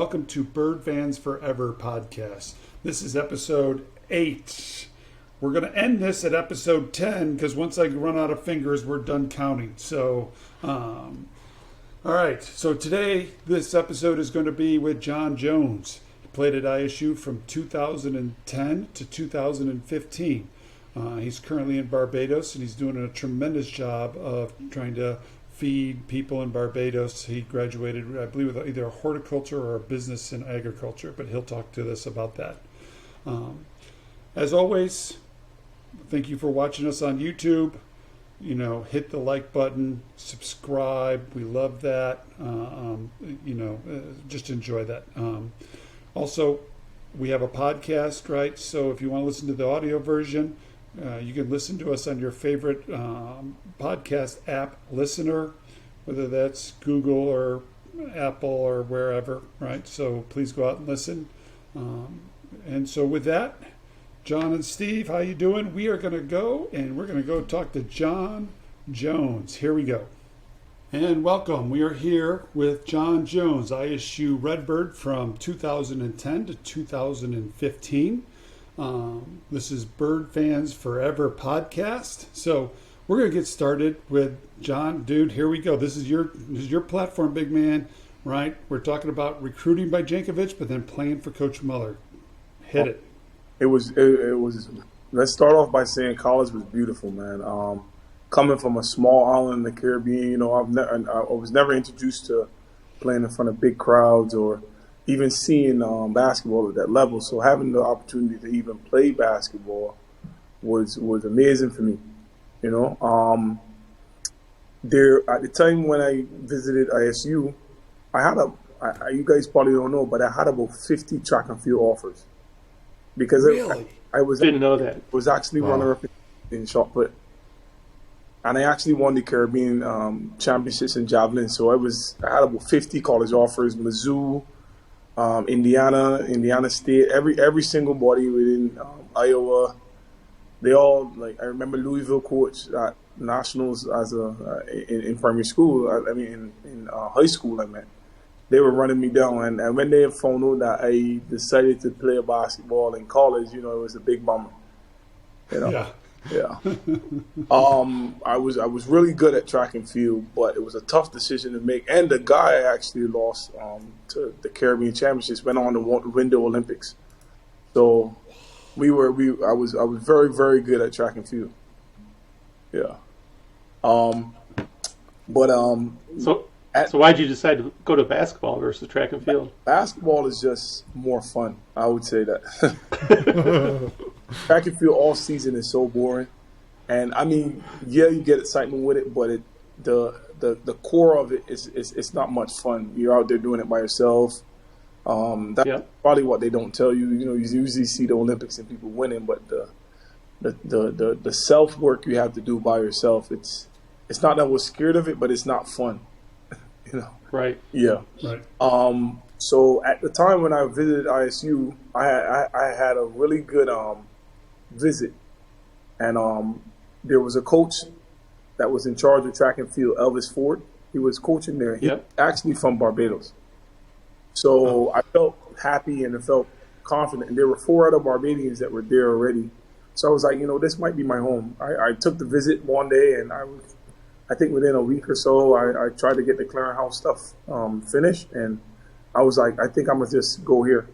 welcome to BirdFans4Ever Podcast. This is episode 8. We're going to end this at episode 10 because once I run out of fingers, we're done counting. So, all right. So today, this episode is going to be with Jon Jones. He played at ISU from 2010 to 2015. He's currently in Barbados, and he's doing a tremendous job of trying to feed people in Barbados. He graduated, I believe, with either a horticulture or a business in agriculture, but he'll talk to us about that. As always, thank you for watching us on YouTube. Hit the like button, subscribe. We love that. Just enjoy that. Also, we have a podcast, right? So if you want to listen to the audio version, you can listen to us on your favorite podcast app listener, whether that's Google or Apple or wherever, right? So please go out and listen. And so with that, Jon and Steve, how you doing? We are going to go talk to Jon Jones. Here we go. And welcome. We are here with Jon Jones, ISU Redbird from 2010 to 2015. This is BirdFans4Ever Podcast. So we're going to get started with Jon. Dude, here we go. This is your platform, big man, right? We're talking about recruiting by Jankovic, but then playing for Coach Muller. Hit it. It was. Let's start off by saying college was beautiful, man. Coming from a small island in the Caribbean, I was never introduced to playing in front of big crowds or even seeing basketball at that level. So having the opportunity to even play basketball was amazing for me. There at the time when I visited ISU, you guys probably don't know, but I had about 50 track and field offers because really? I didn't know that. Was actually runner-up in shot put, and I actually won the Caribbean championships in javelin. So I had about 50 college offers, Mizzou, Indiana State, every single body within Iowa. They all, I remember Louisville coach at nationals in primary school. In high school, they were running me down, and when they found out that I decided to play basketball in college, it was a big bummer. Yeah. I was really good at track and field, but it was a tough decision to make. And the guy I actually lost to the Caribbean Championships went on to win the Olympics. So I was very, very good at track and field. Yeah. So why did you decide to go to basketball versus track and field? Basketball is just more fun. I would say that. Track and field all season is so boring, and you get excitement with it, but the core of it is not much fun. You're out there doing it by yourself. That's probably what they don't tell you. You usually see the Olympics and people winning, but the self work you have to do by yourself. It's not that we're scared of it, but it's not fun. Right. Yeah. Right. So at the time when I visited ISU, I had a really good visit, and there was a coach that was in charge of track and field, Elvis Ford. He was coaching there. He's actually from Barbados. So I felt happy and I felt confident. And there were 4 other Barbadians that were there already. So I was like, this might be my home. I took the visit one day, and I think within a week or so, I tried to get the clearinghouse stuff finished, and I was like, I think I'm gonna just go here.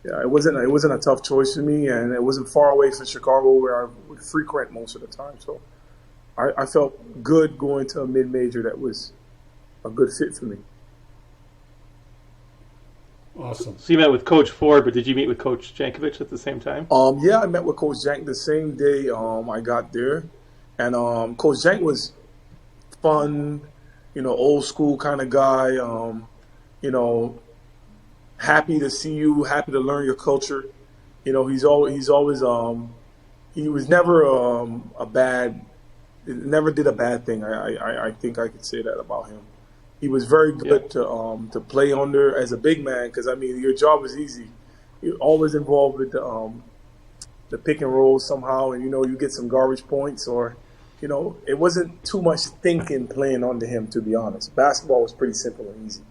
Yeah, it wasn't a tough choice for me, and it wasn't far away from Chicago, where I would frequent most of the time. So I felt good going to a mid-major that was a good fit for me. Awesome. So you met with Coach Ford, but did you meet with Coach Jankovic at the same time? Yeah, I met with Coach Jank the same day I got there. And Coach Jank was fun, old school kind of guy, happy to see you, happy to learn your culture. He was never never did a bad thing. I think I could say that about him. He was very good to play under as a big man, because your job is easy. You're always involved with the pick and roll somehow, and you get some garbage points, or it wasn't too much thinking playing under him, to be honest. Basketball was pretty simple and easy.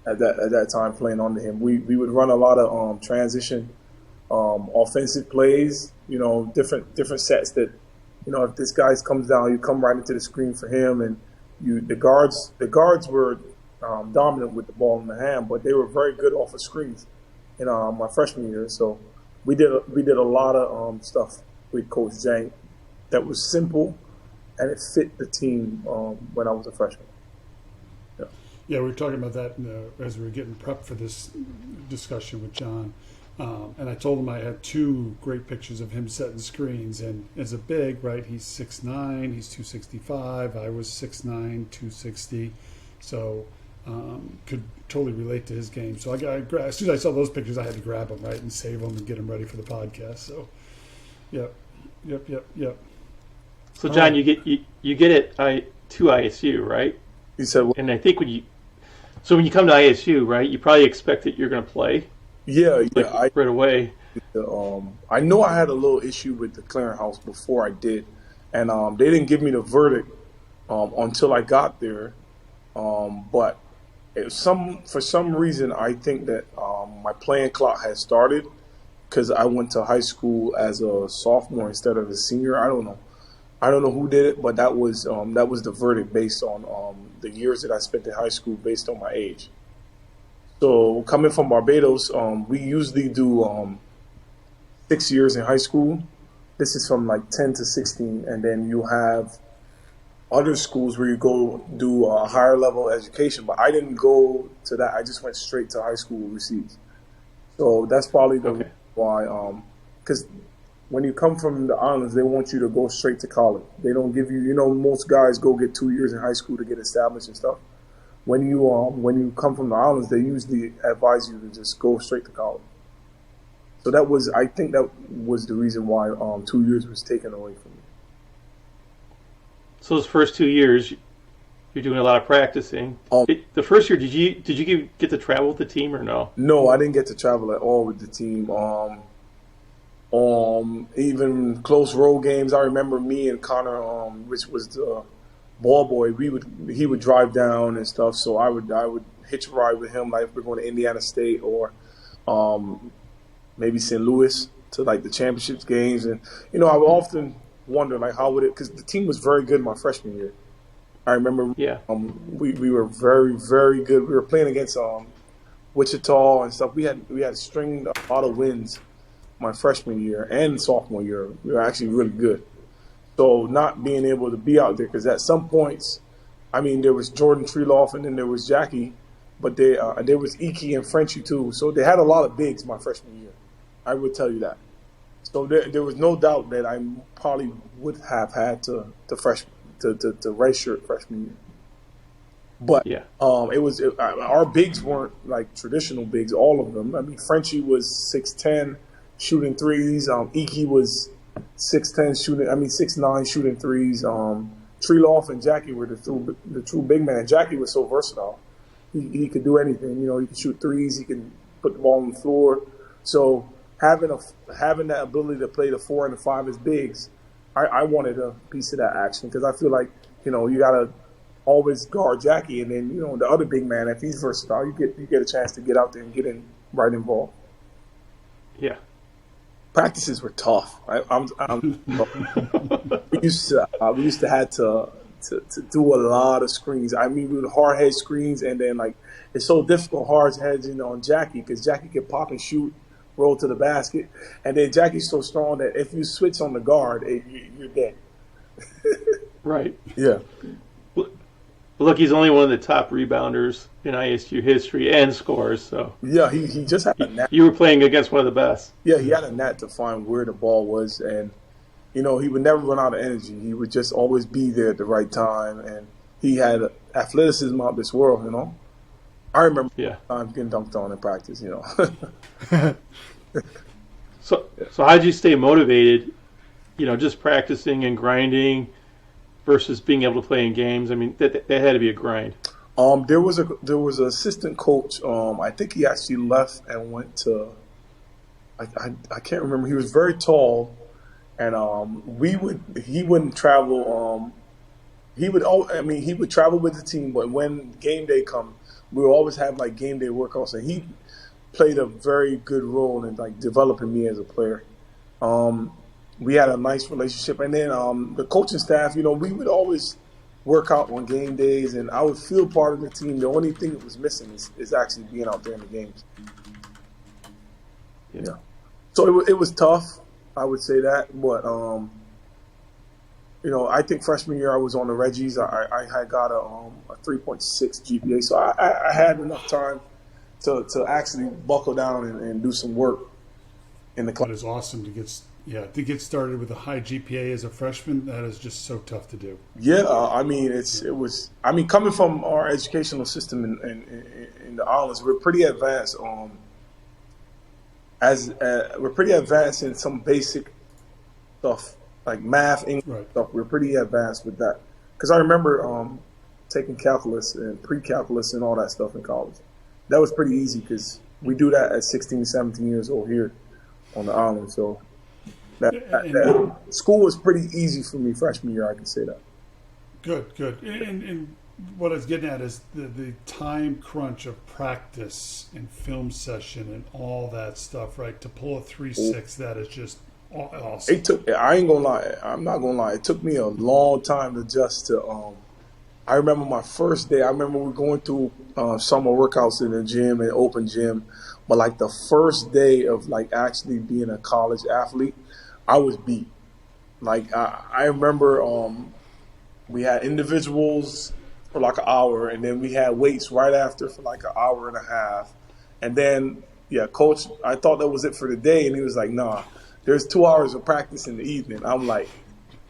at that time playing under him. We would run a lot of transition offensive plays, different sets that, if this guy comes down, you come right into the screen for him, and the guards were dominant with the ball in the hand, but they were very good off of screens in my freshman year. So we did a lot of stuff with Coach Jank that was simple, and it fit the team when I was a freshman. Yeah, we were talking about that as we were getting prepped for this discussion with Jon. And I told him I had 2 great pictures of him setting screens. And as a big, right, he's 6'9", he's 265. I was 6'9", 260. So could totally relate to his game. So as soon as I saw those pictures, I had to grab them, right, and save them and get them ready for the podcast. So, yep. So, Jon, you get it to ISU, right? You said what? And I think when you come to ISU, right, you probably expect that you're going to play. Yeah, right away. I know I had a little issue with the clearinghouse before I did, and they didn't give me the verdict until I got there. But for some reason, I think that my playing clock had started because I went to high school as a sophomore instead of a senior. I don't know who did it, but that was the verdict based on the years that I spent in high school based on my age. So coming from Barbados, we usually do 6 years in high school. This is from like 10 to 16, and then you have other schools where you go do a higher level education. But I didn't go to that. I just went straight to high school overseas. So that's probably the reason why. Because when you come from the islands, they want you to go straight to college. They don't give you, most guys go get 2 years in high school to get established and stuff. When you come from the islands, they usually advise you to just go straight to college. So I think that was the reason why 2 years was taken away from me. So those first 2 years, you're doing a lot of practicing. The first year, did you get to travel with the team or no? No, I didn't get to travel at all with the team. Even close road games, I remember me and Connor, which was the ball boy, he would drive down and stuff. So I would hitch a ride with him, like if we're going to Indiana State or maybe St. Louis to like the championships games. And I would often wonder like how would it, because the team was very good my freshman year. I remember we were very, very good. We were playing against Wichita and stuff. We had stringed a lot of wins my freshman year and sophomore year. We were actually really good. So not being able to be out there, because at some points, there was Jordan Treeloff and then there was Jackie, but there was Iki and Frenchie too. So they had a lot of bigs my freshman year. I would tell you that. So there was no doubt that I probably would have had to redshirt freshman year. But our bigs weren't like traditional bigs, all of them. Frenchie was 6'10", shooting threes. Iki was 6'10", 6'9", shooting threes. Treeloff and Jackie were the true big man. And Jackie was so versatile. He could do anything. He could shoot threes. He could put the ball on the floor. So having that ability to play the 4 and the 5 as bigs, I wanted a piece of that action, because I feel like you gotta always guard Jackie, and then the other big man, if he's versatile, you get a chance to get out there and get right involved. Yeah. Practices were tough. We used to have to do a lot of screens. We would hard head screens, and then like it's so difficult hard heads on Jackie, because Jackie can pop and shoot, roll to the basket, and then Jackie's so strong that if you switch on the guard, you're dead. Right. Yeah. Look, he's only one of the top rebounders in ISU history and scorers. So yeah, he just had a knack. You were playing against one of the best. Yeah, he had a knack to find where the ball was, and he would never run out of energy. He would just always be there at the right time, and he had athleticism out this world. I remember I'm getting dunked on in practice. So how did you stay motivated? Just practicing and grinding versus being able to play in games. That had to be a grind. There was an assistant coach. I think he actually left and went to. I can't remember. He was very tall, and he wouldn't travel. He would travel with the team, but when game day come, we would always have like game day workouts, and he played a very good role in like developing me as a player. We had a nice relationship, and then the coaching staff, we would always work out on game days, and I would feel part of the team. The only thing that was missing is actually being out there in the games. Yeah. So it was tough, I would say that, but I think freshman year I was on the Reggies. I had got a 3.6 GPA, so I had enough time to actually buckle down and do some work in the class. It is awesome to get started with a high GPA as a freshman. That is just so tough to do. Yeah, coming from our educational system in the islands, we're pretty advanced. We're pretty advanced in some basic stuff like math, English stuff. We're pretty advanced with that. Because I remember taking calculus and pre-calculus and all that stuff in college. That was pretty easy because we do that at 16, 17 years old here on the island. So that school was pretty easy for me freshman year, I can say that. Good. And what I was getting at is the time crunch of practice and film session and all that stuff, right? To pull a 3.6, that is just awesome. I ain't gonna lie. I'm not gonna lie. It took me a long time to adjust to. I remember my first day. I remember we were going through summer workouts in the gym and open gym, but like the first day of like actually being a college athlete, I was beat. Like I remember we had individuals for like an hour, and then we had weights right after for like an hour and a half, and then coach, I thought that was it for the day, and he was like, nah, there's 2 hours of practice in the evening. I'm like,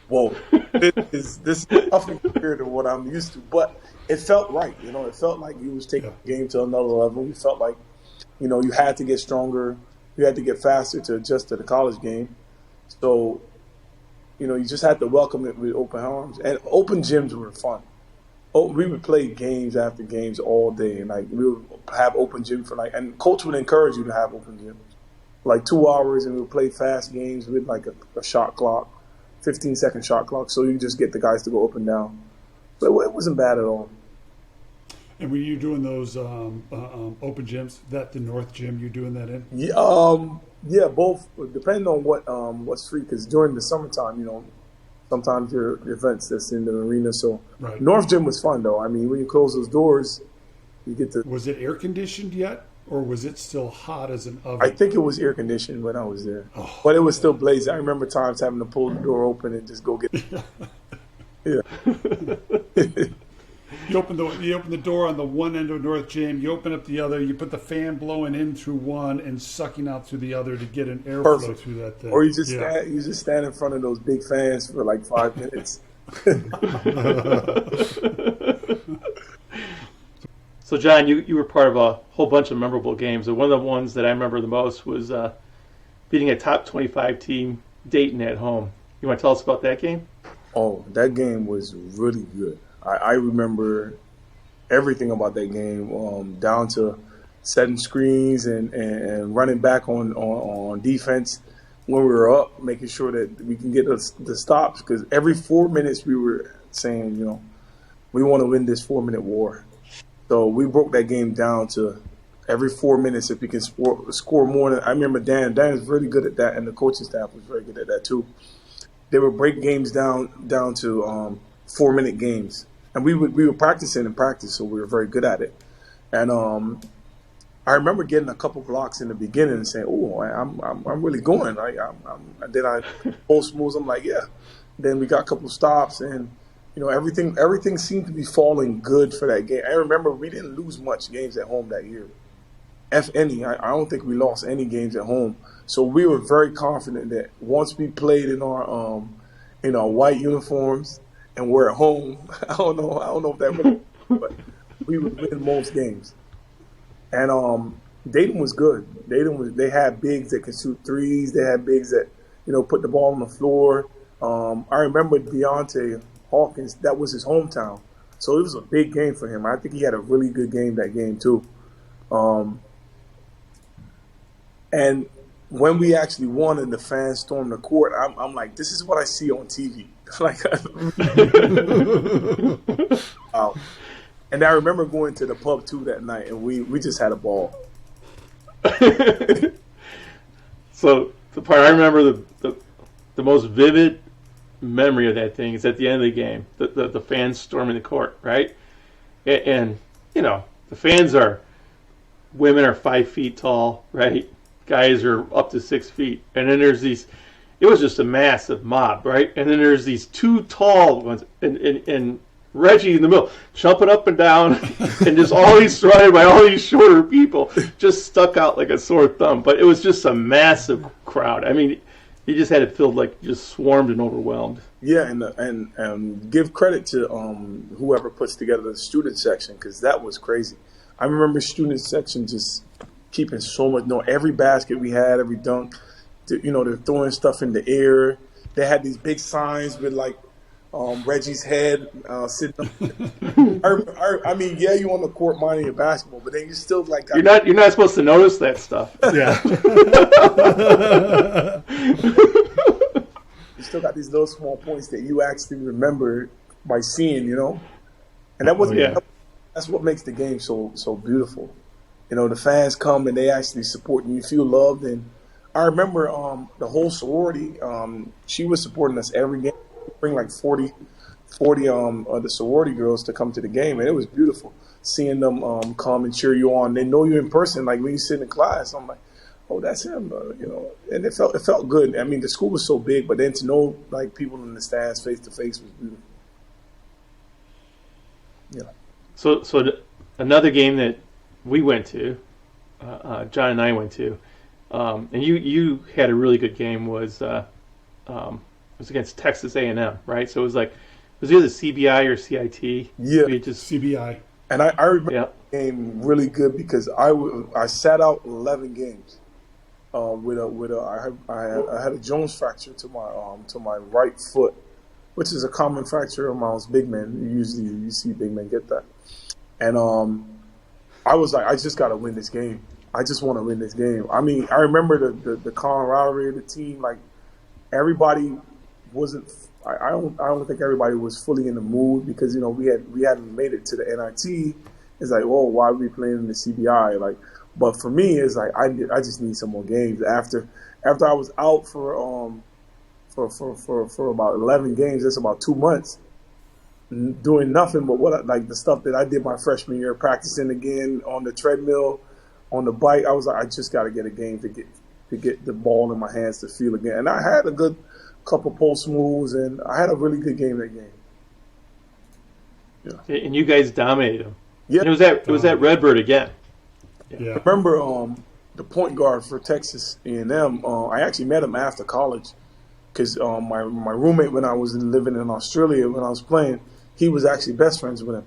whoa, this is nothing compared to what I'm used to, but it felt right. It felt like you was taking the game to another level. It felt like, you had to get stronger, you had to get faster to adjust to the college game. So, you just had to welcome it with open arms. And open gyms were fun. We would play games after games all day, and like we would have open gym for and coach would encourage you to have open gym, like 2 hours, and we would play fast games with like a shot clock, 15-second shot clock, so you just get the guys to go up and down. So it wasn't bad at all. And were you doing those open gyms? That the North Gym you doing that in? Yeah, both. Depending on what's free, because during the summertime, sometimes there are events that's in the arena. So North Gym was fun though. I mean, when you close those doors, you get to. Was it air conditioned yet, or was it still hot as an oven? I think it was air conditioned when I was there, but it was still blazing. I remember times having to pull the door open and just go get. Yeah. You open the door on the one end of North Gym. You open up the other. You put the fan blowing in through one and sucking out through the other to get an airflow through that thing. Or you just stand in front of those big fans for like 5 minutes. So, John, you were part of a whole bunch of memorable games. And one of the ones that I remember the most was beating a top 25 team, Dayton, at home. You want to tell us about that game? Oh, that game was really good. I remember everything about that game, down to setting screens and running back on defense when we were up, making sure that we can get the stops. Because every 4 minutes we were saying, we want to win this 4-minute war. So we broke that game down to every 4 minutes if we can score more than. I remember Dan is really good at that, and the coaching staff was very good at that too. They would break games down to 4-minute games. And we were practicing in practice, so we were very good at it. And I remember getting a couple blocks in the beginning and saying, "Oh, I'm really going." Then I post moves. I'm like, "Yeah." Then we got a couple stops, and everything seemed to be falling good for that game. I remember we didn't lose much games at home that year, if any. I don't think we lost any games at home. So we were very confident that once we played in our white uniforms. And we're at home. I don't know if that really, but we would win most games. And Dayton was good. They had bigs that could shoot threes. They had bigs that, put the ball on the floor. I remember Deontay Hawkins. That was his hometown, so it was a big game for him. I think he had a really good game that game too. And when we actually won and the fans stormed the court, I'm like, this is what I see on TV. Wow. And I remember going to the pub too that night, and we just had a ball. So the part I remember the most vivid memory of that thing is at the end of the game, the fans storming the court, right? And you know, the fans women are 5 feet tall, right? Guys are up to 6 feet, and then there's these. It was just a massive mob, right? And then there's these two tall ones, and Reggie in the middle, jumping up and down, and just always surrounded by all these shorter people, just stuck out like a sore thumb. But it was just a massive crowd. I mean, you just had it filled like just swarmed and overwhelmed. Yeah, and give credit to whoever puts together the student section, because that was crazy. I remember student section just keeping so much. No, every basket we had, every dunk, you know, they're throwing stuff in the air. They had these big signs with like Reggie's head sitting. I mean, yeah, you on the court minding your basketball, but then you still like you're not supposed to notice that stuff. Yeah. You still got these little small points that you actually remember by seeing, you know, and that was that's what makes the game so beautiful. You know, the fans come and they actually support and you feel loved. And I remember the whole sorority. She was supporting us every game. Bring like 40 of the sorority girls to come to the game, and it was beautiful seeing them come and cheer you on. They know you in person, like when you sit in class. I'm like, oh, that's him, you know. And it felt good. I mean, the school was so big, but then to know like people in the stands face to face was beautiful. Yeah. So another game that we went to, John and I went to, and you had a really good game was against Texas A&M, right? So it was either CBI or CIT. Yeah, CBI. And I remember the game really good because I sat out 11 games I had a Jones fracture to my right foot, which is a common fracture amongst big men. Usually you see big men get that. And I was like, I just got to win this game. I just want to win this game. I mean, I remember the camaraderie of the team. Like everybody wasn't. I don't think everybody was fully in the mood because, you know, we hadn't made it to the NIT. It's like, oh, why are we playing in the CBI? Like, but for me, it's like I just need some more games. After I was out for about 11 games, that's about 2 months, doing nothing but like the stuff that I did my freshman year, practicing again on the treadmill, on the bike. I was like, I just got to get a game to get the ball in my hands to feel again. And I had a good couple post moves, and I had a really good game that game. Yeah. And you guys dominated them. Yeah, and it was at Redbird again. Yeah. I remember the point guard for Texas A&M. I actually met him after college because my roommate when I was living in Australia when I was playing, he was actually best friends with him.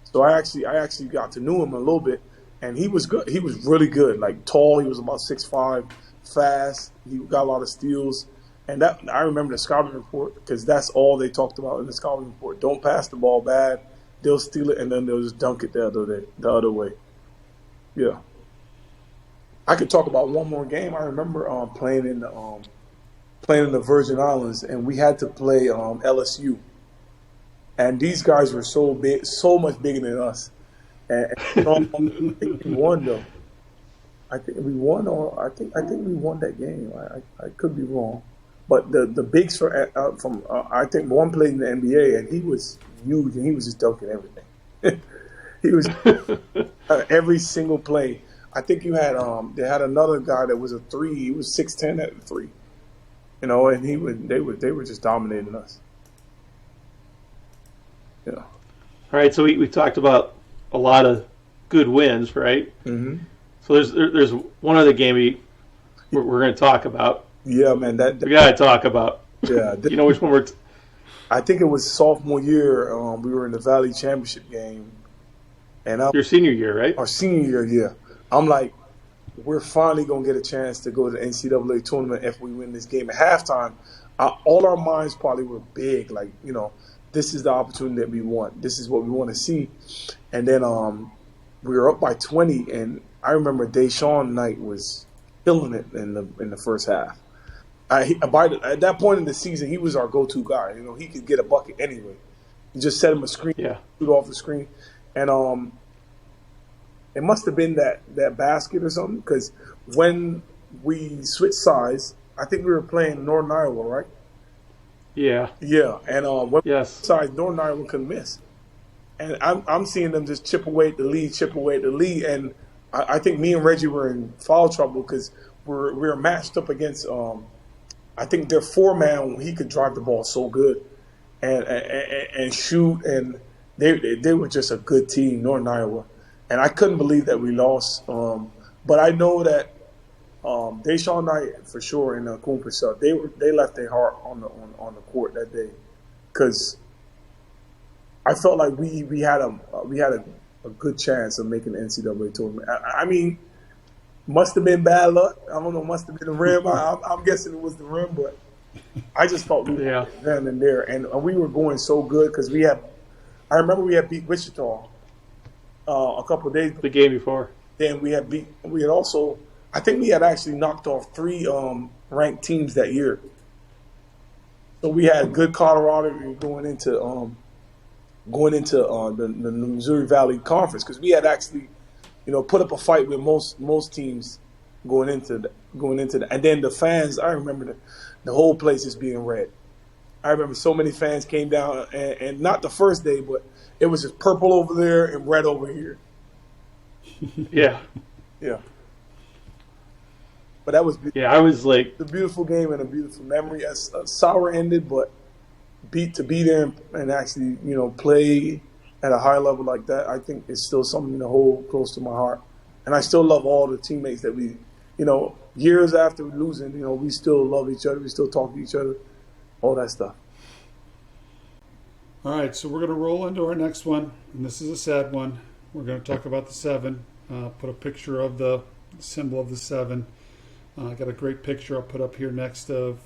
So I actually got to know him a little bit, and he was good. He was really good, like tall. He was about 6'5", fast. He got a lot of steals. And that I remember the scouting report because that's all they talked about in the scouting report. Don't pass the ball bad. They'll steal it and then they'll just dunk it the other way. Yeah. I could talk about one more game. I remember playing in the Virgin Islands, and we had to play LSU. And these guys were so big, so much bigger than us. And we won though. I think we won, or I think we won that game. I could be wrong. But the bigs from I think one played in the NBA, and he was huge, and he was just dunking everything. He was every single play. I think you had they had another guy that was a 3. He was 6'10" at the 3, you know, and they were just dominating us. Yeah. All right, so we talked about a lot of good wins, right? Mm-hmm. So there's one other game we're going to talk about. Yeah, man, that we got to talk about. Yeah, you know which one we're. I think it was sophomore year. We were in the Valley Championship game, and your senior year, right? Our senior year, yeah. I'm like, we're finally gonna get a chance to go to the NCAA tournament if we win this game. At halftime, all our minds probably were big, like, you know, this is the opportunity that we want. This is what we want to see. And then we were up by 20, and I remember Deshaun Knight was killing it in the first half. At that point in the season, he was our go-to guy. You know, he could get a bucket anyway. You just set him a screen, shoot off the screen. And it must have been that basket or something, because when we switched sides, I think we were playing Northern Iowa, right? Yeah. Yeah, and when Yes. sides, Northern Iowa couldn't miss. And I'm seeing them just chip away at the lead, and I think me and Reggie were in foul trouble because we're matched up against. I think their 4-man, he could drive the ball so good, and shoot, and they were just a good team, Northern Iowa, and I couldn't believe that we lost. But I know that Deshaun Knight for sure and Kuhn Purcell, they left their heart on the court that day, because I felt like we had a good chance of making the NCAA tournament. I mean, must have been bad luck. I don't know. Must have been the rim. I'm guessing it was the rim, but I just felt we were then and there, and we were going so good because we had. I remember we had beat Wichita a couple of days. The game before. Then we had also. I think we had actually knocked off 3 ranked teams that year. So we had good Colorado going into the Missouri Valley Conference, because we had actually, put up a fight with most teams going into the, and then the fans. I remember the whole place is being red. I remember so many fans came down, and not the first day, but it was just purple over there and red over here. Yeah. Yeah. But that was I was like a beautiful game and a beautiful memory. A sour ended, but to be there and actually, play at a high level like that, I think it's still something to hold close to my heart. And I still love all the teammates that we, years after losing, we still love each other. We still talk to each other, all that stuff. All right, so we're going to roll into our next one, and this is a sad one. We're going to talk about the 7. Put a picture of the symbol of the 7. I got a great picture I'll put up here next of,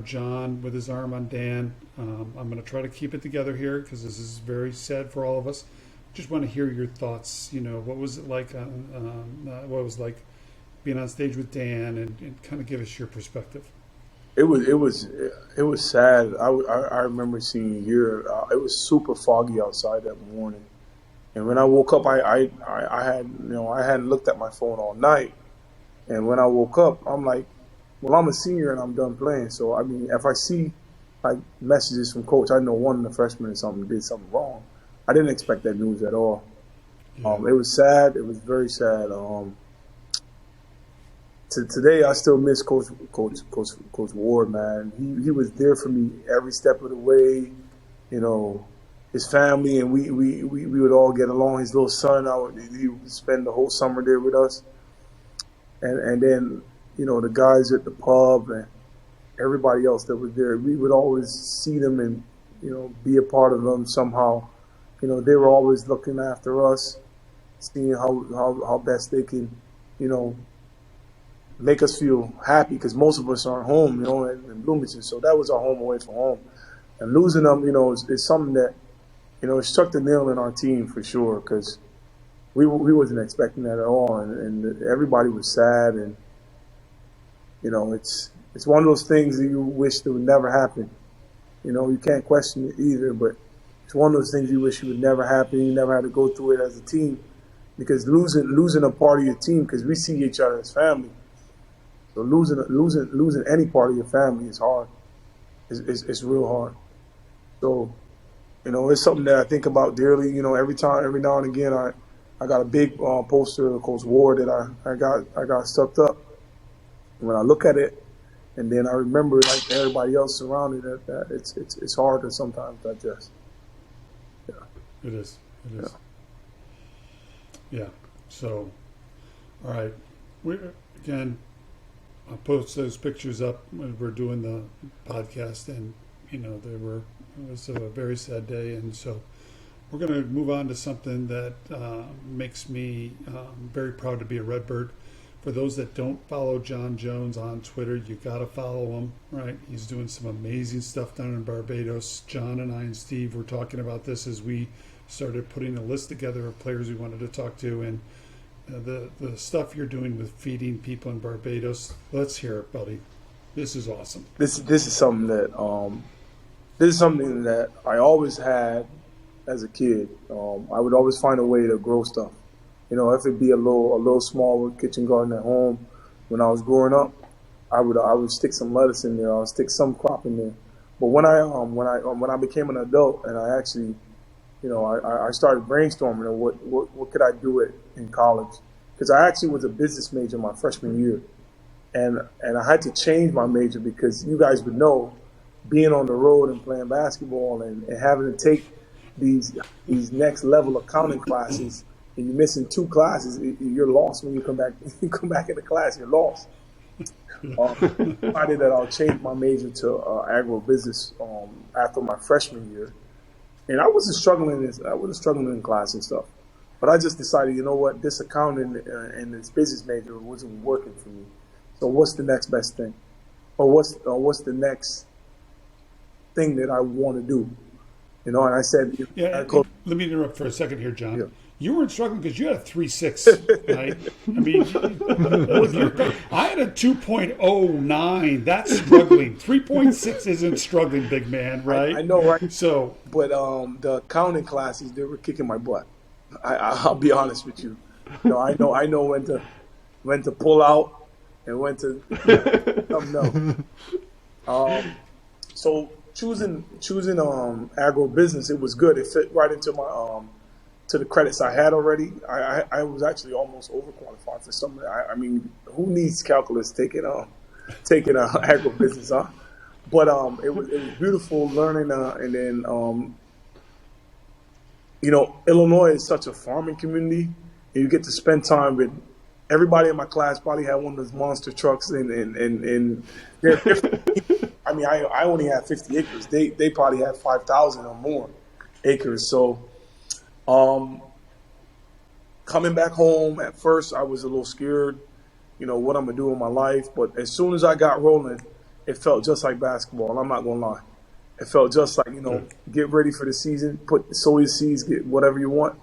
Jon with his arm on Dan. I'm going to try to keep it together here because this is very sad for all of us. Just want to hear your thoughts. What was it like? What it was like being on stage with Dan, and kind of give us your perspective. It was sad. I remember seeing here. It was super foggy outside that morning, and when I woke up, I hadn't looked at my phone all night. And when I woke up, I'm like, well, I'm a senior and I'm done playing. So, I mean, if I see like messages from coach, I know one of the freshmen did something wrong. I didn't expect that news at all. Yeah. It was sad. It was very sad. Today, I still miss Coach Ward, man. He was there for me every step of the way. His family, and we would all get along. His little son, he would spend the whole summer there with us. And then, the guys at the pub and everybody else that was there, we would always see them and, be a part of them somehow. They were always looking after us, seeing how best they can, make us feel happy, because most of us aren't home, in Bloomington. So that was our home away from home. And losing them, is something that, it struck the nail in our team for sure, because we wasn't expecting that at all, and everybody was sad, and it's one of those things that you wish that would never happen. You can't question it either, but it's one of those things you wish it would never happen. You never had to go through it as a team, because losing a part of your team, because we see each other as family. So losing any part of your family is hard. It's real hard. So it's something that I think about dearly. Every now and again, I got a big poster of Coach Ward that I got stuck up. When I look at it, and then I remember, like everybody else surrounding it, that it's hard to sometimes digest. Yeah. It is. Yeah. So, all right. I'll post those pictures up when we're doing the podcast, and it was a very sad day, and so we're going to move on to something that makes me very proud to be a Redbird. For those that don't follow Jon Jones on Twitter, you got to follow him, right? He's doing some amazing stuff down in Barbados. Jon and I and Steve were talking about this as we started putting a list together of players we wanted to talk to, and the stuff you're doing with feeding people in Barbados. Let's hear it, buddy. This is awesome. This is something that I always had as a kid. I would always find a way to grow stuff. You know, if it be a little small kitchen garden at home. When I was growing up, I would stick some lettuce in there. I would stick some crop in there. But when I became an adult and I actually, I started brainstorming on what could I do in college, because I actually was a business major my freshman year, and I had to change my major because you guys would know, being on the road and playing basketball and having to take these next level accounting classes, and you're missing 2 classes, you're lost when you come back. You come back into class, you're lost. I decided that I'll change my major to agribusiness after my freshman year, and I wasn't struggling in class and stuff, but I just decided, you know what, this accounting and this business major wasn't working for me. So what's the next best thing, or what's the next thing that I want to do? And I said, let me interrupt for a second here, Jon. Yeah. You weren't struggling because you had a 3.6, right? I mean, I had a 2.09. That's struggling. 3.6 isn't struggling, big man, right? I know, right? So, but the accounting classes, they were kicking my butt. I'll be honest with you. I know when to pull out and when to no. So choosing agribusiness, it was good. It fit right into my to the credits I had already. I was actually almost overqualified for some. I mean, who needs calculus taking agribusiness, huh? But it was beautiful learning, and then Illinois is such a farming community, and you get to spend time with everybody in my class. Probably had one of those monster trucks, and they're 50. I mean, I only had 50 acres. They probably had 5,000 or more acres. So. Coming back home, at first I was a little scared, what I'm going to do in my life. But as soon as I got rolling, it felt just like basketball. I'm not going to lie. It felt just like, get ready for the season, sow your seeds, get whatever you want.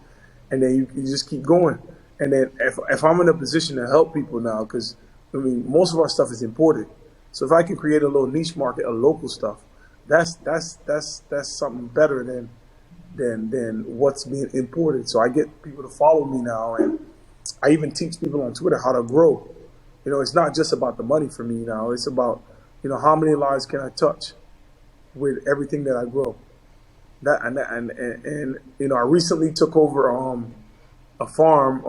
And then you just keep going. And then if I'm in a position to help people now, because, most of our stuff is imported. So if I can create a little niche market of local stuff, that's something better than what's being imported. So I get people to follow me now, and I even teach people on Twitter how to grow. It's not just about the money for me now. It's about, how many lives can I touch with everything that I grow. I recently took over a farm,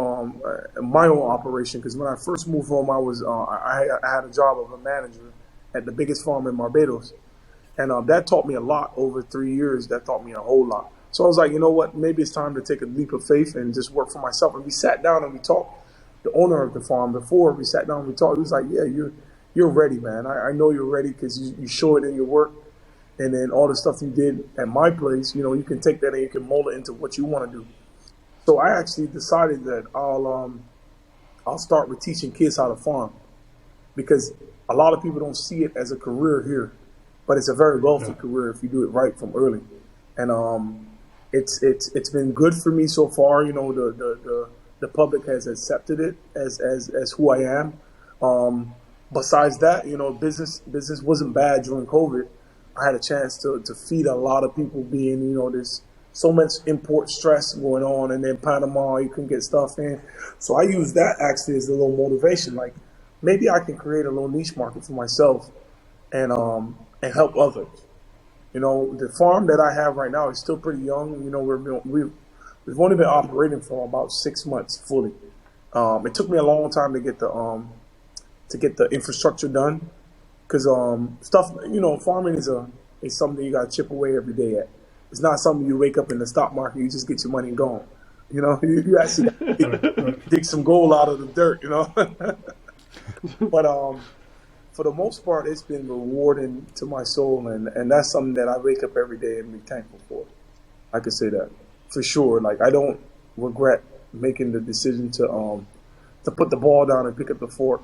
my own operation, because when I first moved home, I had a job of a manager at the biggest farm in Barbados, and that taught me a lot over 3 years. That taught me a whole lot. So I was like, you know what, maybe it's time to take a leap of faith and just work for myself. And we sat down and we talked. The owner of the farm, before we sat down and we talked, he was like, yeah, you're ready, man. I know you're ready because you show it in your work. And then all the stuff you did at my place, you can take that and you can mold it into what you want to do. So I actually decided that I'll start with teaching kids how to farm, because a lot of people don't see it as a career here, but it's a very wealthy career if you do it right from early. And it's been good for me so far. The public has accepted it as who I am. Besides that, business wasn't bad during COVID. I had a chance to feed a lot of people, being, there's so much import stress going on, and then Panama, you couldn't get stuff in. So I use that actually as a little motivation. Like, maybe I can create a little niche market for myself and help others. The farm that I have right now is still pretty young. We've only been operating for about 6 months fully. It took me a long time to get the infrastructure done, because farming is something you got to chip away every day at. It's not something you wake up in the stock market, you just get your money and go. You actually dig some gold out of the dirt. But for the most part, it's been rewarding to my soul, and that's something that I wake up every day and be thankful for. I could say that for sure. Like, I don't regret making the decision to put the ball down and pick up the fork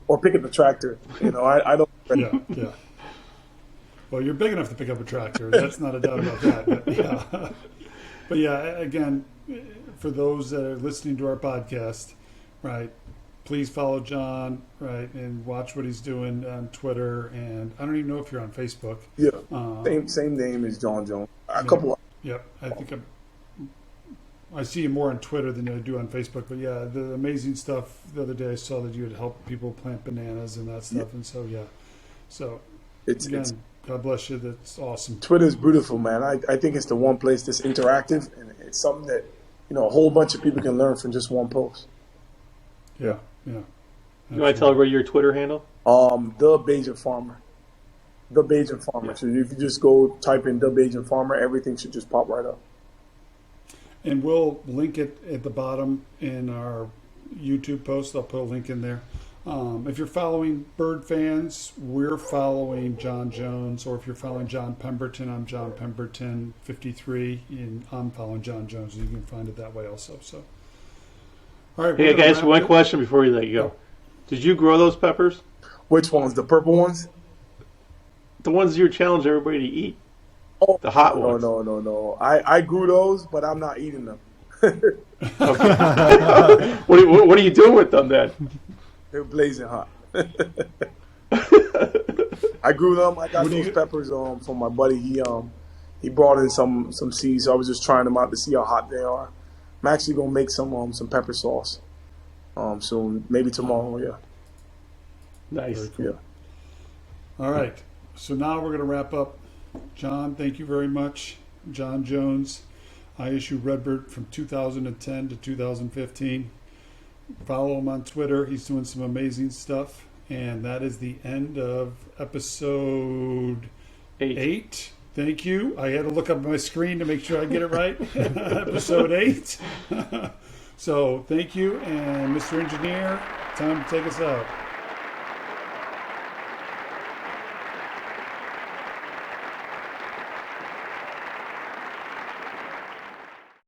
or pick up the tractor. I don't. Yeah. Well, you're big enough to pick up a tractor. That's not a doubt about that. But yeah, again, for those that are listening to our podcast, right? Please follow Jon, right, and watch what he's doing on Twitter. And I don't even know if you're on Facebook. Yeah, same name as Jon Jones. A couple. Yep, I think I see you more on Twitter than I do on Facebook. But yeah, the amazing stuff. The other day I saw that you had helped people plant bananas and that stuff. And so yeah, so again, God bless you. That's awesome. Twitter is beautiful, man. I think it's the one place that's interactive, and it's something that a whole bunch of people can learn from just one post. Yeah. You want to tell everybody your Twitter handle? The Bajan Farmer. The Bajan Farmer. Yeah. So if you just go type in The Bajan Farmer, everything should just pop right up. And we'll link it at the bottom in our YouTube post. I'll put a link in there. If you're following Bird Fans, we're following Jon Jones. Or if you're following Jon Pemberton, I'm Jon Pemberton 53, and I'm following Jon Jones. You can find it that way also. So, all right. Hey, guys, one question before we let you go. Did you grow those peppers? Which ones? The purple ones? The ones you challenge everybody to eat. Oh, the hot ones. No. I grew those, but I'm not eating them. What are you doing with them then? They're blazing hot. I grew them. I got those peppers from my buddy. He brought in some seeds. So I was just trying them out to see how hot they are. I'm actually gonna make some pepper sauce soon, maybe tomorrow. Yeah. Nice. Cool. Yeah. All right. So now we're going to wrap up. Jon, thank you very much. Jon Jones. I issued Redbird from 2010 to 2015. Follow him on Twitter. He's doing some amazing stuff. And that is the end of episode 8. Thank you. I had to look up my screen to make sure I get it right. Episode 8. So thank you. And Mr. Engineer, time to take us out.